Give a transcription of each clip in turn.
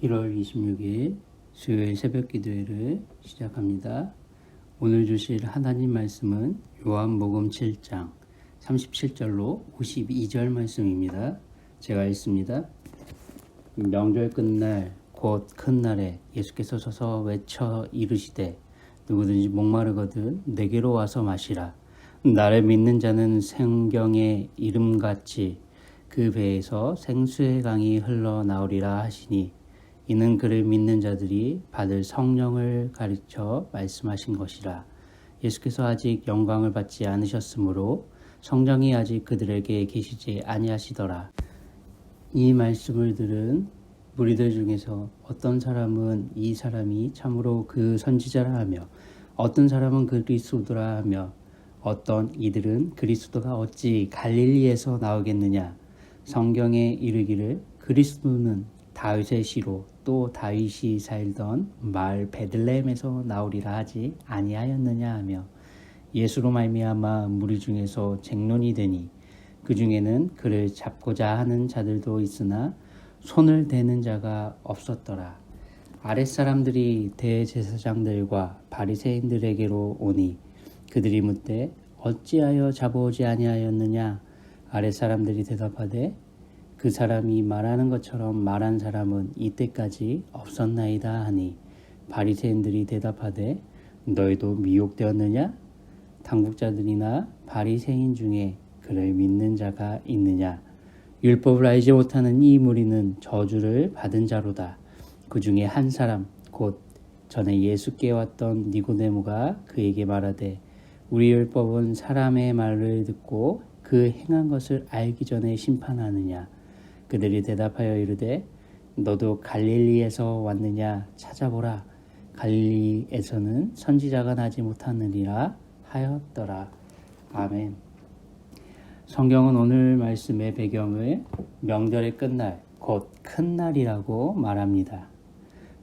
1월 26일 수요일 새벽 기도회를 시작합니다. 오늘 주실 하나님 말씀은 요한복음 7장 37절로 52절 말씀입니다. 제가 읽습니다. 명절 끝날 곧 큰 날에 예수께서 서서 외쳐 이르시되 누구든지 목마르거든 내게로 와서 마시라. 나를 믿는 자는 생경의 이름같이 그 배에서 생수의 강이 흘러나오리라 하시니 이는 그를 믿는 자들이 받을 성령을 가르쳐 말씀하신 것이라. 예수께서 아직 영광을 받지 않으셨으므로 성령이 아직 그들에게 계시지 아니하시더라. 이 말씀을 들은 무리들 중에서 어떤 사람은 이 사람이 참으로 그 선지자라 하며 어떤 사람은 그리스도라 하며 어떤 이들은 그리스도가 어찌 갈릴리에서 나오겠느냐. 성경에 이르기를 그리스도는 다윗의 씨로 또 다윗이 살던 마을 베들레헴에서 나오리라 하지 아니하였느냐 하며 예수로 말미암아 무리 중에서 쟁론이 되니 그 중에는 그를 잡고자 하는 자들도 있으나 손을 대는 자가 없었더라. 아랫사람들이 대제사장들과 바리새인들에게로 오니 그들이 묻되 어찌하여 잡아오지 아니하였느냐. 아랫사람들이 대답하되 그 사람이 말하는 것처럼 말한 사람은 이때까지 없었나이다 하니 바리새인들이 대답하되 너희도 미혹되었느냐? 당국자들이나 바리새인 중에 그를 믿는 자가 있느냐? 율법을 알지 못하는 이 무리는 저주를 받은 자로다. 그 중에 한 사람 곧 전에 예수께 왔던 니고데모가 그에게 말하되 우리 율법은 사람의 말을 듣고 그 행한 것을 알기 전에 심판하느냐. 그들이 대답하여 이르되 너도 갈릴리에서 왔느냐. 찾아보라. 갈릴리에서는 선지자가 나지 못하느니라 하였더라. 아멘. 성경은 오늘 말씀의 배경을 명절의 끝날 곧 큰 날이라고 말합니다.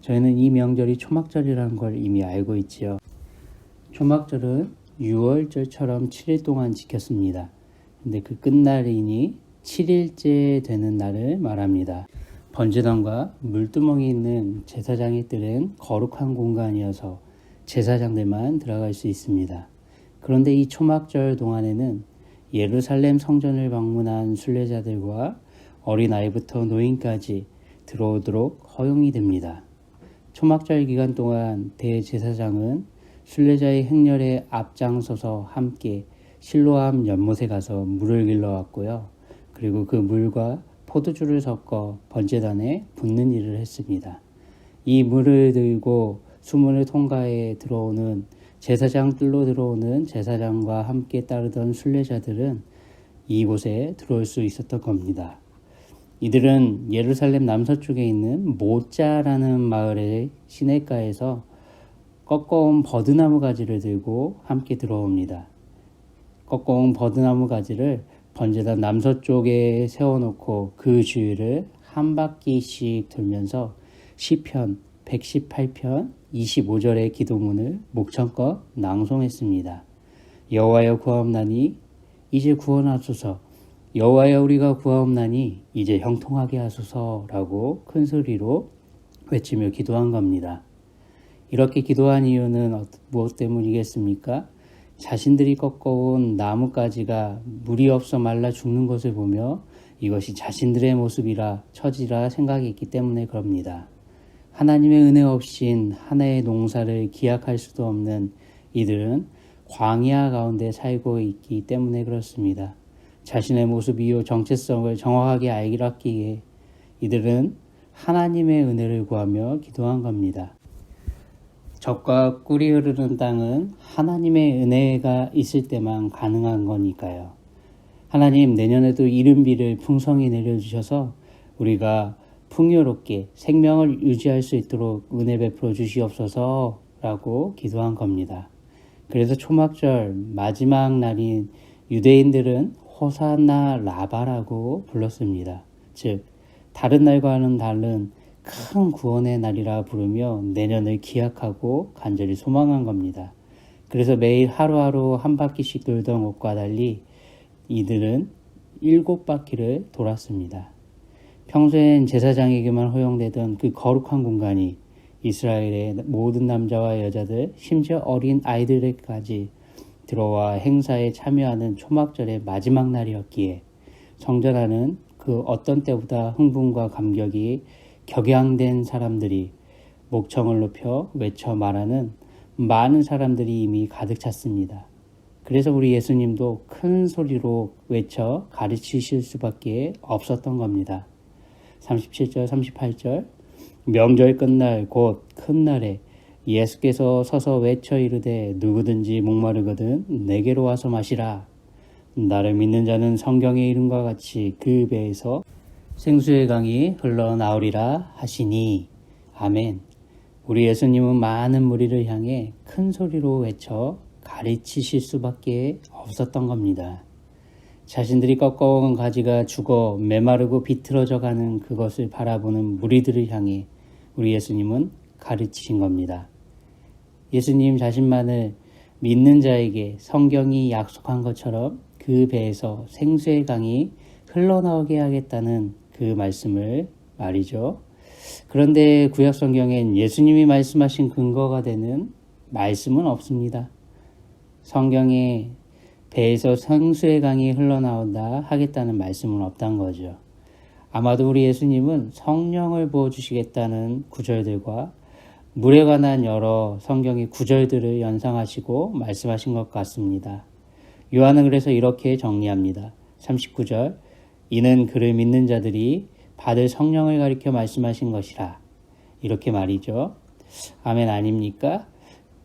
저희는 이 명절이 초막절이라는 걸 이미 알고 있지요. 초막절은 6월절처럼 7일 동안 지켰습니다. 근데 그 끝날이니 7일째 되는 날을 말합니다. 번제단과 물두멍이 있는 제사장의 뜰은 거룩한 공간이어서 제사장들만 들어갈 수 있습니다. 그런데 이 초막절 동안에는 예루살렘 성전을 방문한 순례자들과 어린아이부터 노인까지 들어오도록 허용이 됩니다. 초막절 기간 동안 대제사장은 순례자의 행렬에 앞장서서 함께 실로암 연못에 가서 물을 길러왔고요. 그리고 그 물과 포도주를 섞어 번제단에 붓는 일을 했습니다. 이 물을 들고 수문을 통과해 들어오는 제사장 뜰로 들어오는 제사장과 함께 따르던 순례자들은 이곳에 들어올 수 있었던 겁니다. 이들은 예루살렘 남서쪽에 있는 모짜라는 마을의 시내가에서 꺾어온 버드나무 가지를 들고 함께 들어옵니다. 꺾어온 버드나무 가지를 번제단 남서쪽에 세워놓고 그 주위를 한 바퀴씩 돌면서 시편 118편 25절의 기도문을 목청껏 낭송했습니다. 여호와여 구하옵나니 이제 구원하소서. 여호와여 우리가 구하옵나니 이제 형통하게 하소서라고 큰 소리로 외치며 기도한 겁니다. 이렇게 기도한 이유는 무엇 때문이겠습니까? 자신들이 꺾어온 나뭇가지가 물이 없어 말라 죽는 것을 보며 이것이 자신들의 모습이라 처지라 생각했기 때문에 그럽니다. 하나님의 은혜 없인 하나의 농사를 기약할 수도 없는 이들은 광야 가운데 살고 있기 때문에 그렇습니다. 자신의 모습 이후 정체성을 정확하게 알기에 이들은 하나님의 은혜를 구하며 기도한 겁니다. 젖과 꿀이 흐르는 땅은 하나님의 은혜가 있을 때만 가능한 거니까요. 하나님 내년에도 이른비를 풍성히 내려주셔서 우리가 풍요롭게 생명을 유지할 수 있도록 은혜 베풀어 주시옵소서 라고 기도한 겁니다. 그래서 초막절 마지막 날인 유대인들은 호산나 라바라고 불렀습니다. 즉 다른 날과는 다른 큰 구원의 날이라 부르며 내년을 기약하고 간절히 소망한 겁니다. 그래서 매일 하루하루 한 바퀴씩 돌던 것과 달리 이들은 7바퀴를 돌았습니다. 평소엔 제사장에게만 허용되던 그 거룩한 공간이 이스라엘의 모든 남자와 여자들, 심지어 어린 아이들에게까지 들어와 행사에 참여하는 초막절의 마지막 날이었기에 성전 안은 그 어떤 때보다 흥분과 감격이 격양된 사람들이 목청을 높여 외쳐 말하는 많은 사람들이 이미 가득 찼습니다. 그래서 우리 예수님도 큰 소리로 외쳐 가르치실 수밖에 없었던 겁니다. 37절, 38절 명절 끝날 곧 큰 날에 예수께서 서서 외쳐 이르되 누구든지 목마르거든 내게로 와서 마시라. 나를 믿는 자는 성경의 이름과 같이 그 배에서 생수의 강이 흘러나오리라 하시니. 아멘. 우리 예수님은 많은 무리를 향해 큰 소리로 외쳐 가르치실 수밖에 없었던 겁니다. 자신들이 꺾어온 가지가 죽어 메마르고 비틀어져 가는 그것을 바라보는 무리들을 향해 우리 예수님은 가르치신 겁니다. 예수님 자신만을 믿는 자에게 성경이 약속한 것처럼 그 배에서 생수의 강이 흘러나오게 하겠다는 그 말씀을 말이죠. 그런데 구약 성경엔 예수님이 말씀하신 근거가 되는 말씀은 없습니다. 성경에 배에서 생수의 강이 흘러나온다 하겠다는 말씀은 없다는 거죠. 아마도 우리 예수님은 성령을 부어주시겠다는 구절들과 물에 관한 여러 성경의 구절들을 연상하시고 말씀하신 것 같습니다. 요한은 그래서 이렇게 정리합니다. 39절 이는 그를 믿는 자들이 받을 성령을 가리켜 말씀하신 것이라. 이렇게 말이죠. 아멘 아닙니까?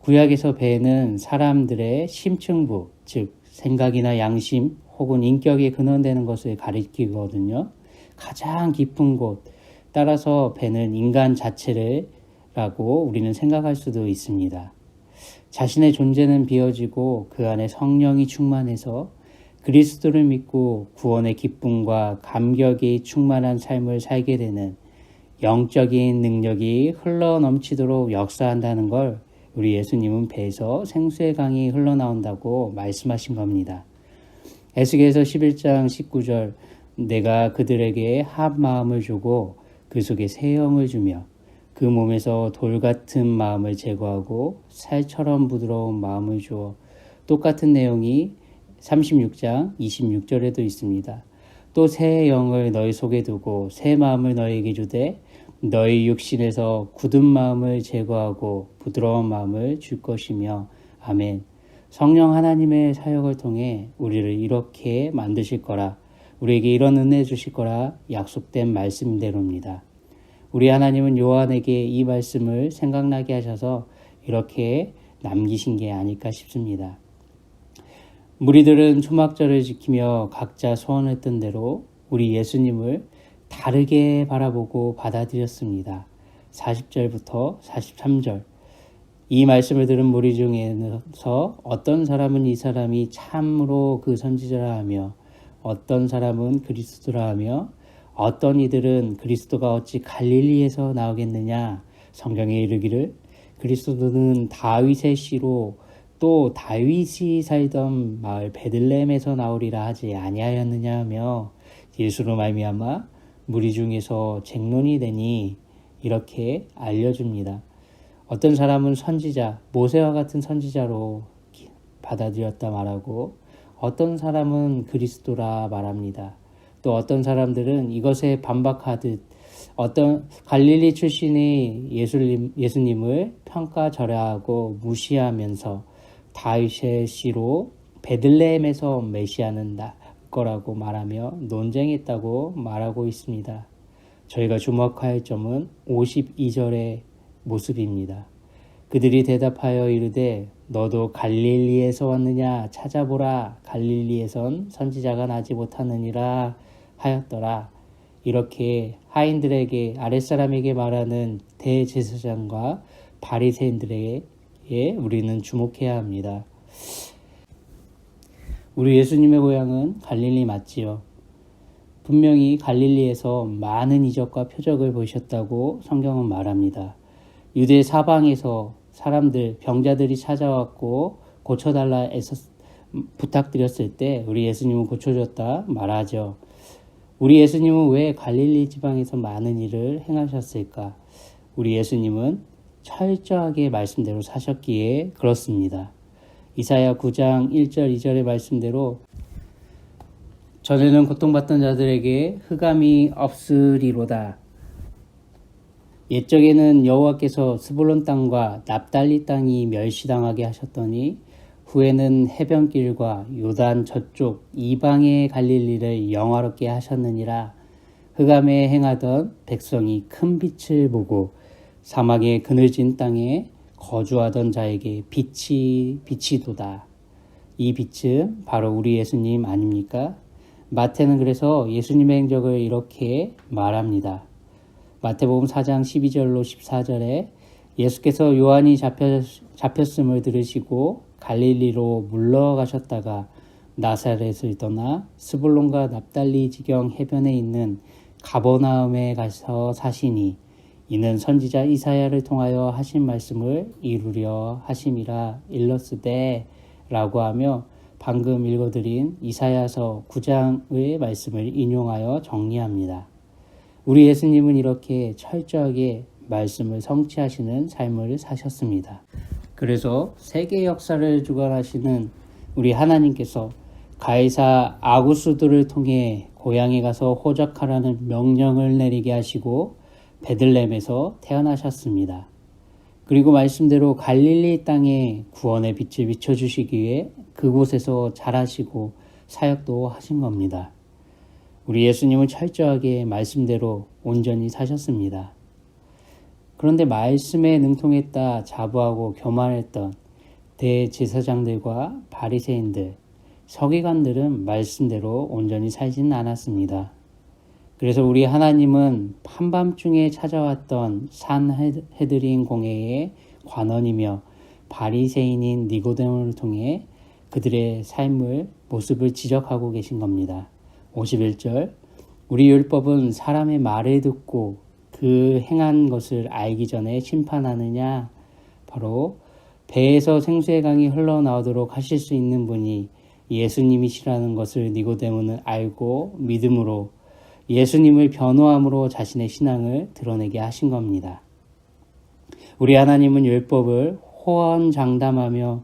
구약에서 배는 사람들의 심층부, 즉 생각이나 양심 혹은 인격에 근원되는 것을 가리키거든요. 가장 깊은 곳, 따라서 배는 인간 자체를 라고 우리는 생각할 수도 있습니다. 자신의 존재는 비워지고 그 안에 성령이 충만해서 그리스도를 믿고 구원의 기쁨과 감격이 충만한 삶을 살게 되는 영적인 능력이 흘러넘치도록 역사한다는 걸 우리 예수님은 배에서 생수의 강이 흘러나온다고 말씀하신 겁니다. 에스겔서 11장 19절 내가 그들에게 한 마음을 주고 그 속에 새 영을 주며 그 몸에서 돌 같은 마음을 제거하고 살처럼 부드러운 마음을 주어 똑같은 내용이 36장 26절에도 있습니다. 또 새 영을 너희 속에 두고 새 마음을 너희에게 주되 너희 육신에서 굳은 마음을 제거하고 부드러운 마음을 줄 것이며 아멘. 성령 하나님의 사역을 통해 우리를 이렇게 만드실 거라 우리에게 이런 은혜 주실 거라 약속된 말씀대로입니다. 우리 하나님은 요한에게 이 말씀을 생각나게 하셔서 이렇게 남기신 게 아닐까 싶습니다. 무리들은 초막절을 지키며 각자 소원했던 대로 우리 예수님을 다르게 바라보고 받아들였습니다. 40절부터 43절 이 말씀을 들은 무리 중에서 어떤 사람은 이 사람이 참으로 그 선지자라 하며 어떤 사람은 그리스도라 하며 어떤 이들은 그리스도가 어찌 갈릴리에서 나오겠느냐 성경에 이르기를 그리스도는 다윗의 씨로 또 다윗이 살던 마을 베들레헴에서 나오리라 하지 아니하였느냐 하며 예수로 말미암아 무리 중에서 쟁론이 되니 이렇게 알려줍니다. 어떤 사람은 선지자 모세와 같은 선지자로 받아들였다 말하고 어떤 사람은 그리스도라 말합니다. 또 어떤 사람들은 이것에 반박하듯 어떤 갈릴리 출신의 예수님을 평가절하하고 무시하면서 다윗의 씨로 베들레헴에서 메시아는 날 거라고 말하며 논쟁했다고 말하고 있습니다. 저희가 주목할 점은 52절의 모습입니다. 그들이 대답하여 이르되 너도 갈릴리에서 왔느냐 찾아보라 갈릴리에선 선지자가 나지 못하느니라 하였더라. 이렇게 하인들에게 아랫사람에게 말하는 대제사장과 바리새인들에게 우리는 주목해야 합니다. 우리 예수님의 고향은 갈릴리 맞지요. 분명히 갈릴리에서 많은 이적과 표적을 보이셨다고 성경은 말합니다. 유대 사방에서 사람들, 병자들이 찾아왔고 고쳐달라 해서 부탁드렸을 때 우리 예수님은 고쳐줬다 말하죠. 우리 예수님은 왜 갈릴리 지방에서 많은 일을 행하셨을까? 우리 예수님은 철저하게 말씀대로 사셨기에 그렇습니다. 이사야 9장 1절 2절의 말씀대로 전에는 고통받던 자들에게 흑암이 없으리로다. 옛적에는 여호와께서 스불론 땅과 납달리 땅이 멸시당하게 하셨더니 후에는 해변길과 요단 저쪽 이방의 갈릴리를 영화롭게 하셨느니라. 흑암에 행하던 백성이 큰 빛을 보고 사막의 그늘진 땅에 거주하던 자에게 빛이도다. 이 빛은 바로 우리 예수님 아닙니까? 마태는 그래서 예수님의 행적을 이렇게 말합니다. 마태복음 4장 12절로 14절에 예수께서 요한이 잡혔음을 들으시고 갈릴리로 물러가셨다가 나사렛을 떠나 스불론과 납달리 지경 해변에 있는 가버나움에 가서 사시니 이는 선지자 이사야를 통하여 하신 말씀을 이루려 하심이라 일렀으되 라고 하며 방금 읽어드린 이사야서 9장의 말씀을 인용하여 정리합니다. 우리 예수님은 이렇게 철저하게 말씀을 성취하시는 삶을 사셨습니다. 그래서 세계 역사를 주관하시는 우리 하나님께서 가이사 아구스도를 통해 고향에 가서 호적하라는 명령을 내리게 하시고 베들레헴에서 태어나셨습니다. 그리고 말씀대로 갈릴리 땅에 구원의 빛을 비춰주시기 위해 그곳에서 자라시고 사역도 하신 겁니다. 우리 예수님은 철저하게 말씀대로 온전히 사셨습니다. 그런데 말씀에 능통했다 자부하고 교만했던 대제사장들과 바리새인들, 서기관들은 말씀대로 온전히 살지는 않았습니다. 그래서 우리 하나님은 한밤중에 찾아왔던 산헤드린 공회의 관원이며 바리새인인 니고데모를 통해 그들의 모습을 지적하고 계신 겁니다. 51절 우리 율법은 사람의 말을 듣고 그 행한 것을 알기 전에 심판하느냐? 바로 배에서 생수의 강이 흘러나오도록 하실 수 있는 분이 예수님이시라는 것을 니고데모는 알고 믿음으로 예수님을 변호함으로 자신의 신앙을 드러내게 하신 겁니다. 우리 하나님은 율법을 호언장담하며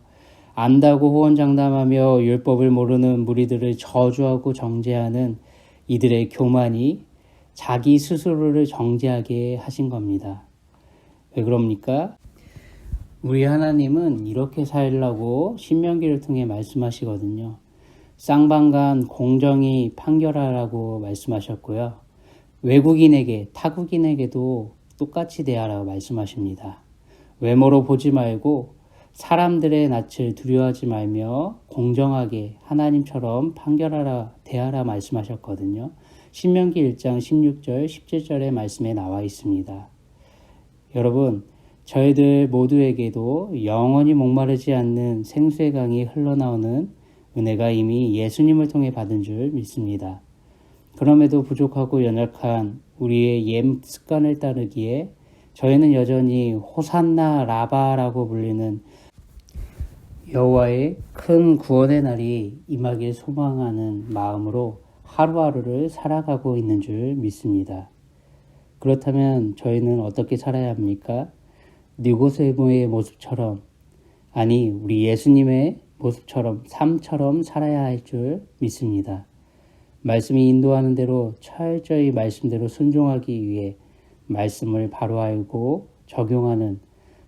안다고 호언장담하며 율법을 모르는 무리들을 저주하고 정죄하는 이들의 교만이 자기 스스로를 정죄하게 하신 겁니다. 왜 그럽니까? 우리 하나님은 이렇게 살라고 신명기를 통해 말씀하시거든요. 쌍방간 공정히 판결하라고 말씀하셨고요. 외국인에게, 타국인에게도 똑같이 대하라고 말씀하십니다. 외모로 보지 말고 사람들의 낯을 두려워하지 말며 공정하게 하나님처럼 대하라 말씀하셨거든요. 신명기 1장 16절, 17절의 말씀에 나와 있습니다. 여러분, 저희들 모두에게도 영원히 목마르지 않는 생수의 강이 흘러나오는 은혜가 이미 예수님을 통해 받은 줄 믿습니다. 그럼에도 부족하고 연약한 우리의 옛 습관을 따르기에 저희는 여전히 호산나 라바라고 불리는 여호와의 큰 구원의 날이 임하길 소망하는 마음으로 하루하루를 살아가고 있는 줄 믿습니다. 그렇다면 저희는 어떻게 살아야 합니까? 니고데모의 모습처럼, 아니 우리 예수님의 모습처럼, 삶처럼 살아야 할 줄 믿습니다. 말씀이 인도하는 대로 철저히 말씀대로 순종하기 위해 말씀을 바로 알고 적용하는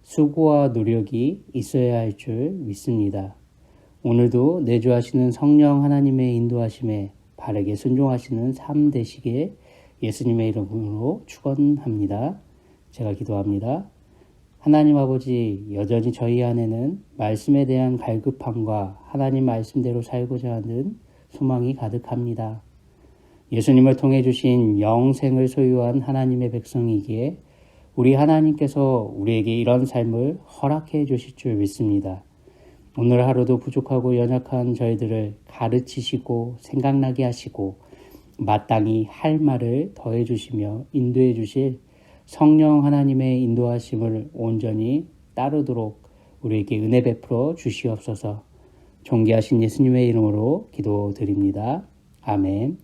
수고와 노력이 있어야 할 줄 믿습니다. 오늘도 내주하시는 성령 하나님의 인도하심에 바르게 순종하시는 삶 되시길 예수님의 이름으로 축원합니다. 제가 기도합니다. 하나님 아버지, 여전히 저희 안에는 말씀에 대한 갈급함과 하나님 말씀대로 살고자 하는 소망이 가득합니다. 예수님을 통해 주신 영생을 소유한 하나님의 백성이기에 우리 하나님께서 우리에게 이런 삶을 허락해 주실 줄 믿습니다. 오늘 하루도 부족하고 연약한 저희들을 가르치시고 생각나게 하시고 마땅히 할 말을 더해 주시며 인도해 주실 성령 하나님의 인도하심을 온전히 따르도록 우리에게 은혜 베풀어 주시옵소서. 존귀하신 예수님의 이름으로 기도드립니다. 아멘.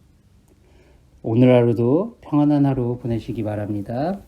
오늘 하루도 평안한 하루 보내시기 바랍니다.